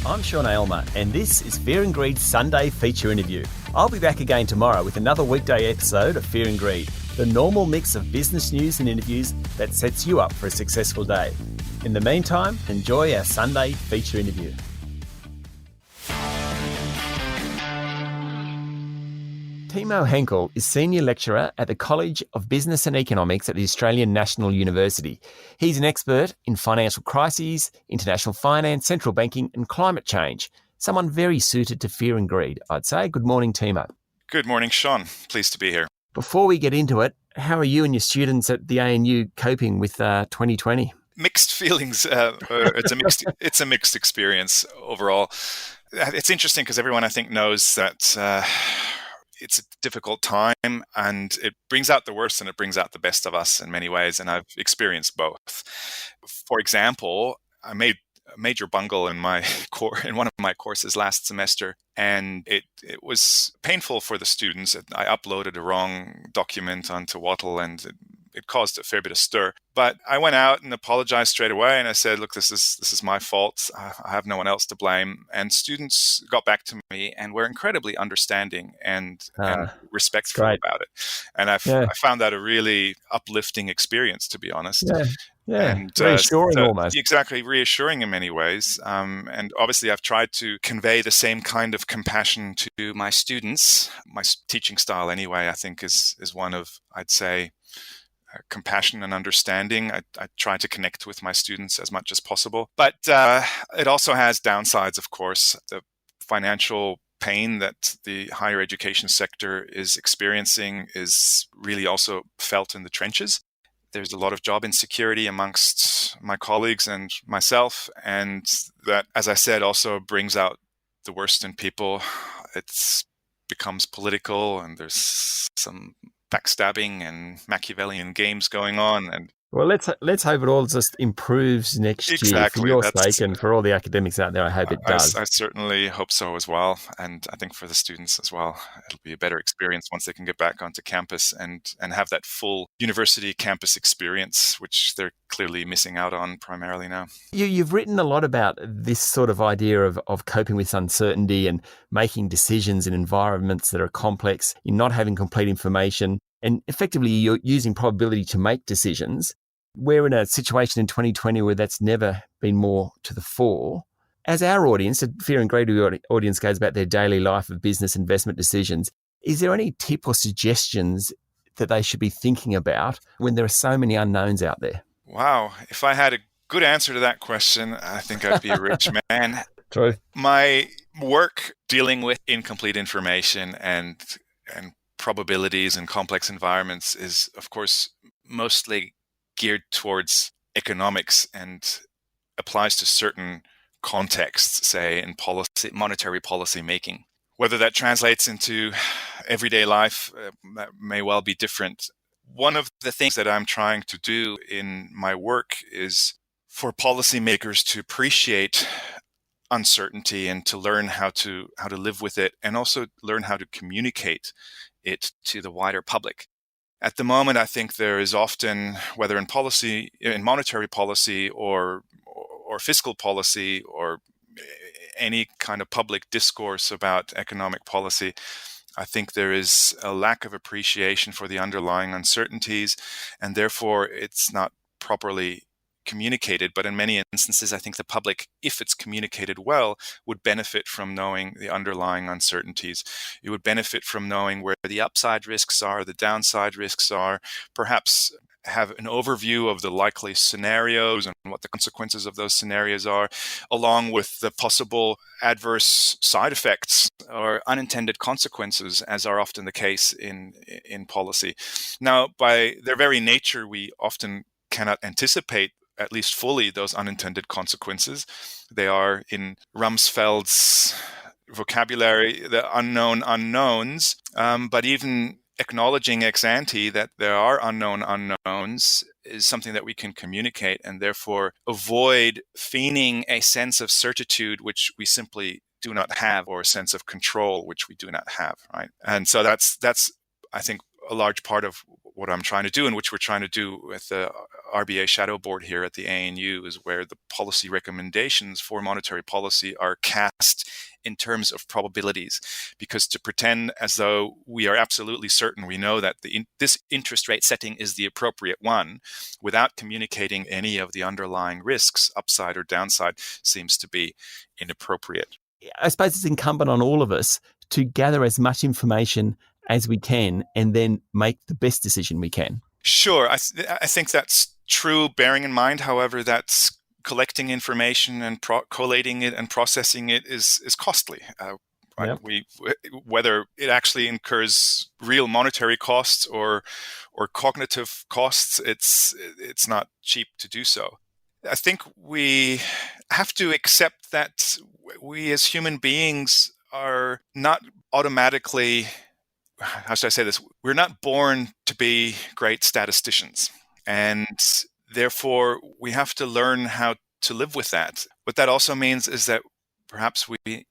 I'm Sean Aylmer, and this is Fear and Greed's Sunday feature interview. I'll be back again tomorrow with another weekday episode of Fear and Greed, the normal mix of business news and interviews that sets you up for a successful day. In the meantime, enjoy our Sunday feature interview. Timo Henckel is Senior Lecturer at the College of Business and Economics at the Australian National University. He's an expert in financial crises, international finance, central banking and climate change. Someone very suited to fear and greed, I'd say. Good morning, Timo. Good morning, Sean. Pleased to be here. Before we get into it, how are you and your students at the ANU coping with 2020? Mixed feelings. It's a mixed experience overall. It's interesting because everyone, I think, knows that it's a difficult time and it brings out the worst and it brings out the best of us in many ways. And I've experienced both. For example, I made a major bungle in in one of my courses last semester, and it was painful for the students. I uploaded a wrong document onto Wattle and it caused a fair bit of stir. But I went out and apologized straight away, and I said, "Look, this is my fault. I have no one else to blame." And students got back to me and were incredibly understanding and respectful about it. And I found that a really uplifting experience, to be honest. Yeah, and reassuring almost. Exactly, reassuring in many ways. And obviously, I've tried to convey the same kind of compassion to my students. My teaching style, anyway, I think is one of, I'd say, compassion and understanding. I try to connect with my students as much as possible. But it also has downsides, of course. The financial pain that the higher education sector is experiencing is really also felt in the trenches. There's a lot of job insecurity amongst my colleagues and myself. And that, as I said, also brings out the worst in people. It becomes political and there's some backstabbing and Machiavellian games going on. And well, let's hope it all just improves next year for your sake and for all the academics out there. I hope it does. I certainly hope so as well. And I think for the students as well, it'll be a better experience once they can get back onto campus and have that full university campus experience, which they're clearly missing out on primarily now. You've written a lot about this sort of idea of coping with uncertainty and making decisions in environments that are complex, in not having complete information, and effectively you're using probability to make decisions. We're in a situation in 2020 where that's never been more to the fore. As our audience, the Fear and Greed audience goes about their daily life of business investment decisions, is there any tip or suggestions that they should be thinking about when there are so many unknowns out there? Wow. If I had a good answer to that question, I think I'd be a rich man. True. My work dealing with incomplete information and probabilities and complex environments is, of course, mostly geared towards economics and applies to certain contexts, say in monetary policy making. Whether that translates into everyday life, that may well be different. One of the things that I'm trying to do in my work is for policymakers to appreciate uncertainty and to learn how to live with it, and also learn how to communicate it to the wider public. At the moment, I think there is often, whether in policy, in monetary policy or fiscal policy or any kind of public discourse about economic policy, I think there is a lack of appreciation for the underlying uncertainties, and therefore it's not properly communicated. But in many instances, I think the public, if it's communicated well, would benefit from knowing the underlying uncertainties. It would benefit from knowing where the upside risks are, the downside risks are, perhaps have an overview of the likely scenarios and what the consequences of those scenarios are, along with the possible adverse side effects or unintended consequences, as are often the case in policy. Now, by their very nature, we often cannot anticipate, at least fully, those unintended consequences. They are, in Rumsfeld's vocabulary, the unknown unknowns. But even acknowledging ex ante that there are unknown unknowns is something that we can communicate, and therefore avoid feigning a sense of certitude which we simply do not have, or a sense of control which we do not have, right? And so that's I think a large part of what I'm trying to do, and which we're trying to do with the RBA Shadow Board here at the ANU, is where the policy recommendations for monetary policy are cast in terms of probabilities. Because to pretend as though we are absolutely certain we know that this interest rate setting is the appropriate one without communicating any of the underlying risks, upside or downside, seems to be inappropriate. I suppose it's incumbent on all of us to gather as much information as we can and then make the best decision we can. Sure, I think that's true, bearing in mind, however, that collecting information and collating it and processing it is costly. Yep. Whether it actually incurs real monetary costs or cognitive costs, it's not cheap to do so. I think we have to accept that we as human beings are not automatically, how should I say this? We're not born to be great statisticians. And therefore, we have to learn how to live with that. What that also means is that perhaps we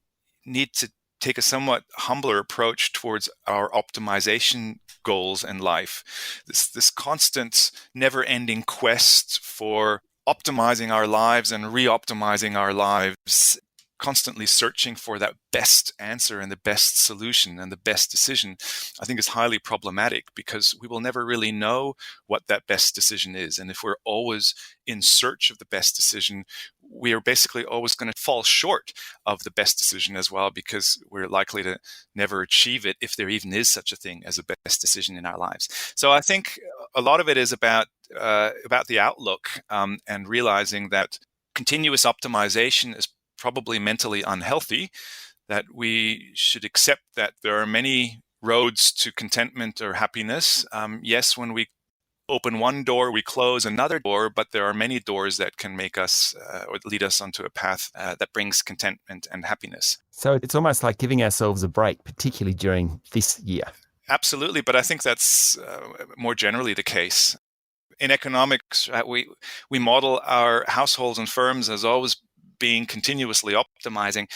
need to take a somewhat humbler approach towards our optimization goals in life. This constant, never-ending quest for optimizing our lives and re-optimizing our lives, constantly searching for that best answer and the best solution and the best decision, I think is highly problematic, because we will never really know what that best decision is. And if we're always in search of the best decision, we are basically always going to fall short of the best decision as well, because we're likely to never achieve it, if there even is such a thing as a best decision in our lives. So I think a lot of it is about the outlook, and realizing that continuous optimization is probably mentally unhealthy, that we should accept that there are many roads to contentment or happiness. Yes, when we open one door, we close another door, but there are many doors that can make us or lead us onto a path that brings contentment and happiness. So it's almost like giving ourselves a break, particularly during this year. Absolutely, but I think that's more generally the case. In economics, we model our households and firms as always being continuously optimizing.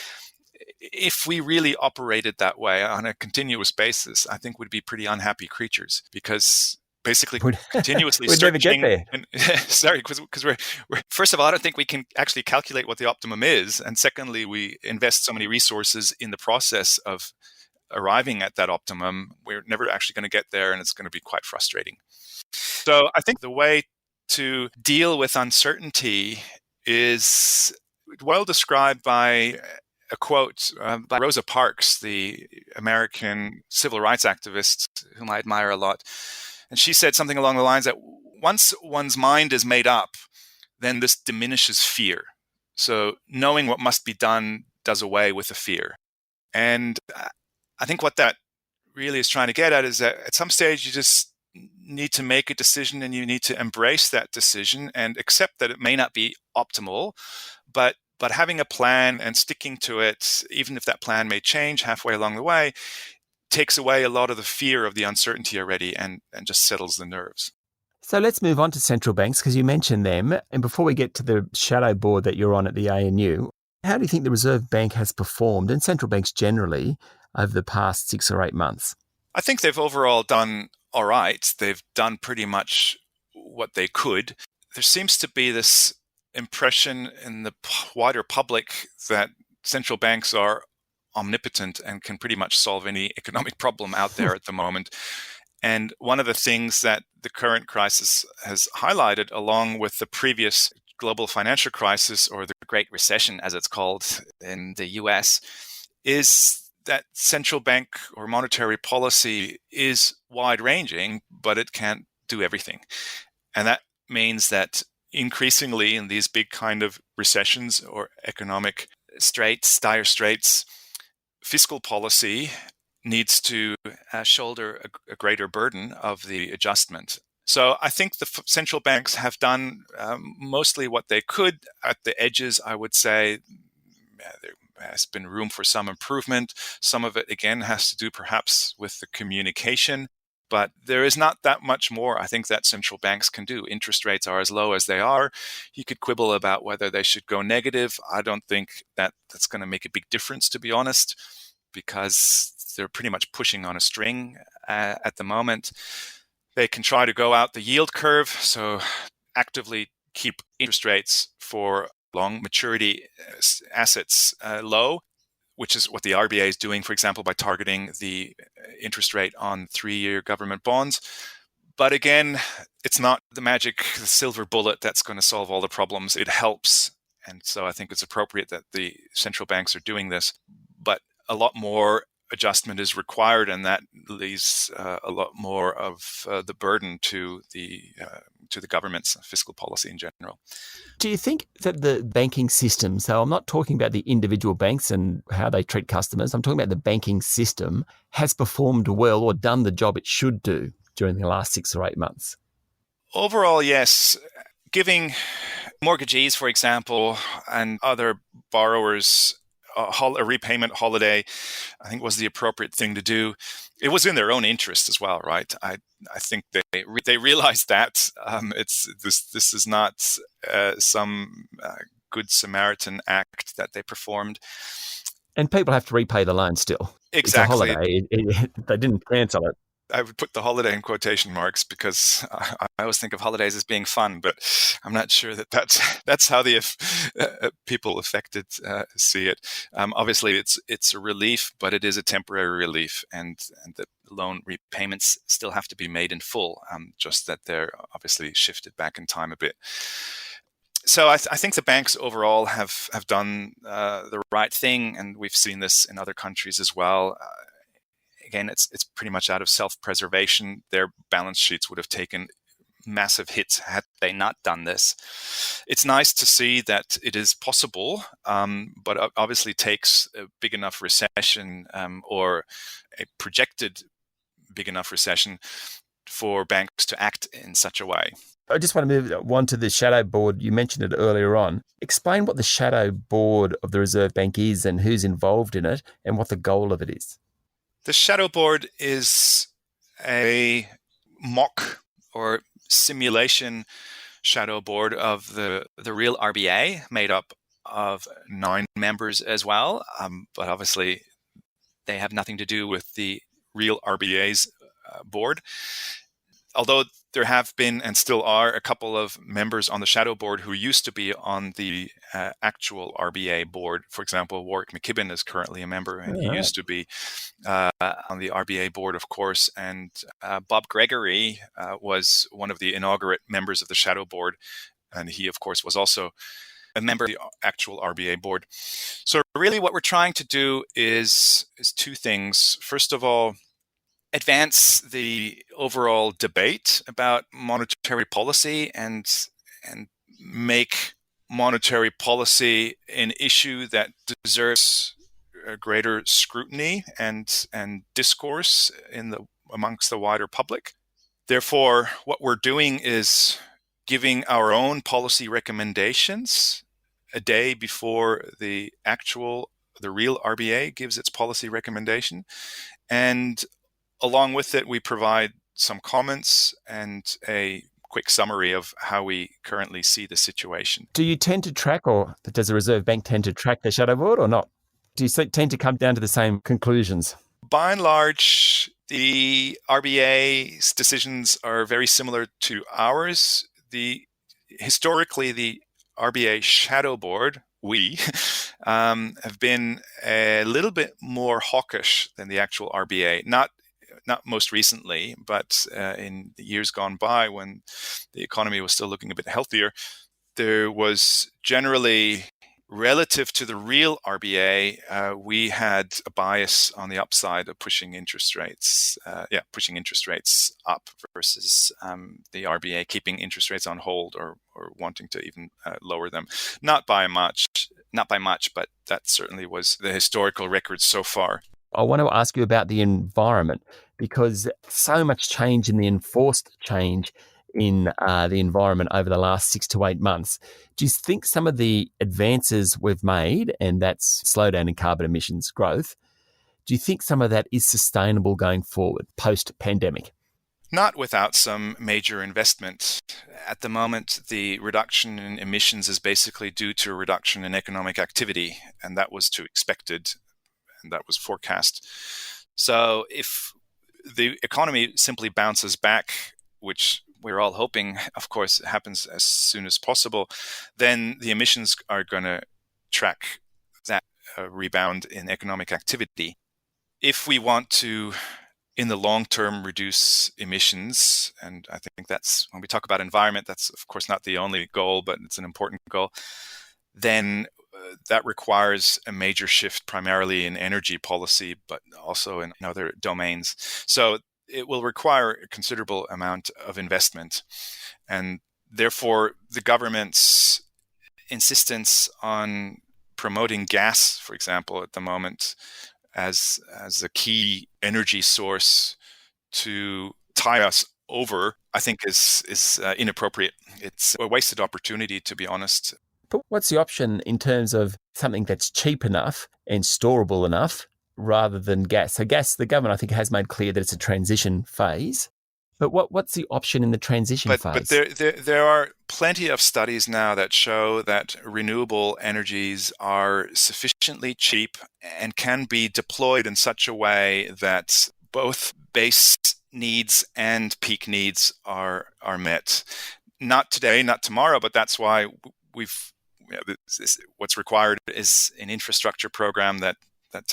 If we really operated that way on a continuous basis, I think we'd be pretty unhappy creatures, because basically continuously we'd searching. never get there. Sorry, because we're first of all, I don't think we can actually calculate what the optimum is, and secondly, we invest so many resources in the process of arriving at that optimum. We're never actually going to get there, and it's going to be quite frustrating. So I think the way to deal with uncertainty is well described by a quote by Rosa Parks, the American civil rights activist whom I admire a lot. And she said something along the lines that once one's mind is made up, then this diminishes fear. So knowing what must be done does away with the fear. And I think what that really is trying to get at is that at some stage you just need to make a decision, and you need to embrace that decision and accept that it may not be optimal, but having a plan and sticking to it, even if that plan may change halfway along the way, takes away a lot of the fear of the uncertainty already, and just settles the nerves. So let's move on to central banks, because you mentioned them. And before we get to the shadow board that you're on at the ANU, how do you think the Reserve Bank has performed, and central banks generally, over the past 6 or 8 months? I think they've overall done all right. They've done pretty much what they could. There seems to be this impression in the wider public that central banks are omnipotent and can pretty much solve any economic problem out there at the moment. And one of the things that the current crisis has highlighted, along with the previous global financial crisis, or the Great Recession, as it's called in the US, is that central bank or monetary policy is wide-ranging, but it can't do everything. And that means that increasingly in these big kind of recessions or economic straits, dire straits, fiscal policy needs to shoulder a greater burden of the adjustment. So I think the central banks have done mostly what they could. At the edges, I would say there has been room for some improvement. Some of it, again, has to do perhaps with the communication, but there is not that much more I think that central banks can do. Interest rates are as low as they are. You could quibble about whether they should go negative. I don't think that that's going to make a big difference, to be honest, because they're pretty much pushing on a string at the moment. They can try to go out the yield curve, so actively keep interest rates for long maturity assets low, which is what the RBA is doing, for example, by targeting the interest rate on 3-year government bonds. But again, it's not the silver bullet that's going to solve all the problems. It helps. And so I think it's appropriate that the central banks are doing this. But a lot more adjustment is required, and that leaves a lot more of the burden to the government's fiscal policy in general. Do you think that the banking system, so I'm not talking about the individual banks and how they treat customers, I'm talking about the banking system, has performed well or done the job it should do during the last 6 or 8 months? Overall, yes. Giving mortgagees, for example, and other borrowers a repayment holiday, I think was the appropriate thing to do. It was in their own interest as well, right? I think they realized that this is not some good Samaritan act that they performed. And people have to repay the loan still. Exactly. It's a holiday. They didn't cancel it. I would put the holiday in quotation marks because I always think of holidays as being fun, but I'm not sure that's how the people affected see it. Obviously, it's a relief, but it is a temporary relief, and the loan repayments still have to be made in full, just that they're obviously shifted back in time a bit. So I think the banks overall have done the right thing, and we've seen this in other countries as well. Again, it's pretty much out of self-preservation. Their balance sheets would have taken massive hits had they not done this. It's nice to see that it is possible, but obviously takes a big enough recession or a projected big enough recession for banks to act in such a way. I just want to move on to the shadow board. You mentioned it earlier on. Explain what the shadow board of the Reserve Bank is and who's involved in it and what the goal of it is. The shadow board is a mock or simulation shadow board of the real RBA, made up of 9 members as well. But obviously, they have nothing to do with the real RBA's board. Although there have been and still are a couple of members on the shadow board who used to be on the actual RBA board. For example, Warwick McKibben is currently a member, and he used to be on the RBA board, of course. And Bob Gregory was one of the inaugural members of the shadow board, and he, of course, was also a member of the actual RBA board. So really what we're trying to do is 2 things. First of all, advance the overall debate about monetary policy and make monetary policy an issue that deserves a greater scrutiny and discourse amongst the wider public. Therefore, what we're doing is giving our own policy recommendations a day before the real RBA gives its policy recommendation, and along with it, we provide some comments and a quick summary of how we currently see the situation. Do you tend to track, or does the Reserve Bank tend to track the shadow board or not? Do you tend to come down to the same conclusions? By and large, the RBA's decisions are very similar to ours. Historically, the RBA shadow board, have been a little bit more hawkish than the actual RBA. Not most recently, but in the years gone by, when the economy was still looking a bit healthier, there was generally, relative to the real RBA, we had a bias on the upside of pushing interest rates up versus the RBA keeping interest rates on hold or wanting to even lower them. Not by much, but that certainly was the historical record so far. I want to ask you about the environment, because so much change in the enforced change in the environment over the last 6 to 8 months. Do you think some of the advances we've made, and that's slowdown in carbon emissions growth, do you think some of that is sustainable going forward post-pandemic? Not without some major investment. At the moment, the reduction in emissions is basically due to a reduction in economic activity, and that was expected. And that was forecast. So if the economy simply bounces back which we're all hoping, of course, happens as soon as possible, then the emissions are going to track that rebound in economic activity. If we want to, in the long term, reduce emissions, and I think that's, when we talk about environment, that's of course not the only goal, but it's an important goal, then that requires a major shift primarily in energy policy, but also in other domains. So it will require a considerable amount of investment. And therefore, the government's insistence on promoting gas, for example, at the moment, as a key energy source to tie us over, I think is inappropriate. It's a wasted opportunity, to be honest. But what's the option in terms of something that's cheap enough and storable enough rather than gas? So gas, the government, I think, has made clear that it's a transition phase. But what's the option in the transition phase? But there are plenty of studies now that show that renewable energies are sufficiently cheap and can be deployed in such a way that both base needs and peak needs are met. Not today, not tomorrow, but that's why what's required is an infrastructure program that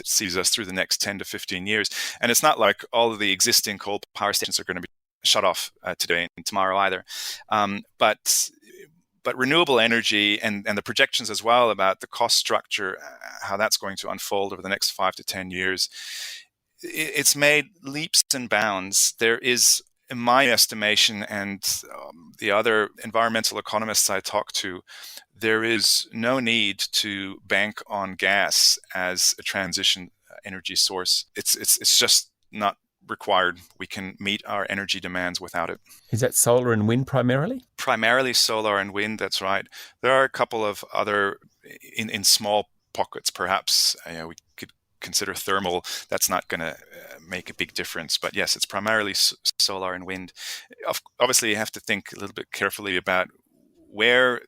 sees us through the next 10 to 15 years. And it's not like all of the existing coal power stations are going to be shut off today and tomorrow either. But renewable energy and the projections as well about the cost structure, how that's going to unfold over the next 5 to 10 years, it's made leaps and bounds. There is, in my estimation, and the other environmental economists I talk to, there is no need to bank on gas as a transition energy source. It's just not required. We can meet our energy demands without it. Is that solar and wind primarily? Primarily solar and wind, that's right. There are a couple of other, in small pockets perhaps, we could consider thermal. That's not going to make a big difference. But yes, it's primarily solar and wind. Obviously, you have to think a little bit carefully about where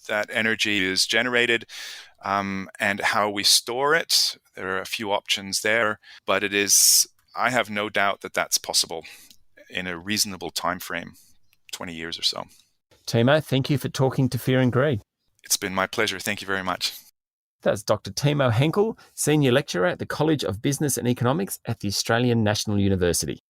that energy is generated and how we store it. There are a few options there, but I have no doubt that that's possible in a reasonable time frame, 20 years or so. Timo, thank you for talking to Fear and Greed. It's been my pleasure. Thank you very much. That's Dr. Timo Henckel, Senior Lecturer at the College of Business and Economics at the Australian National University.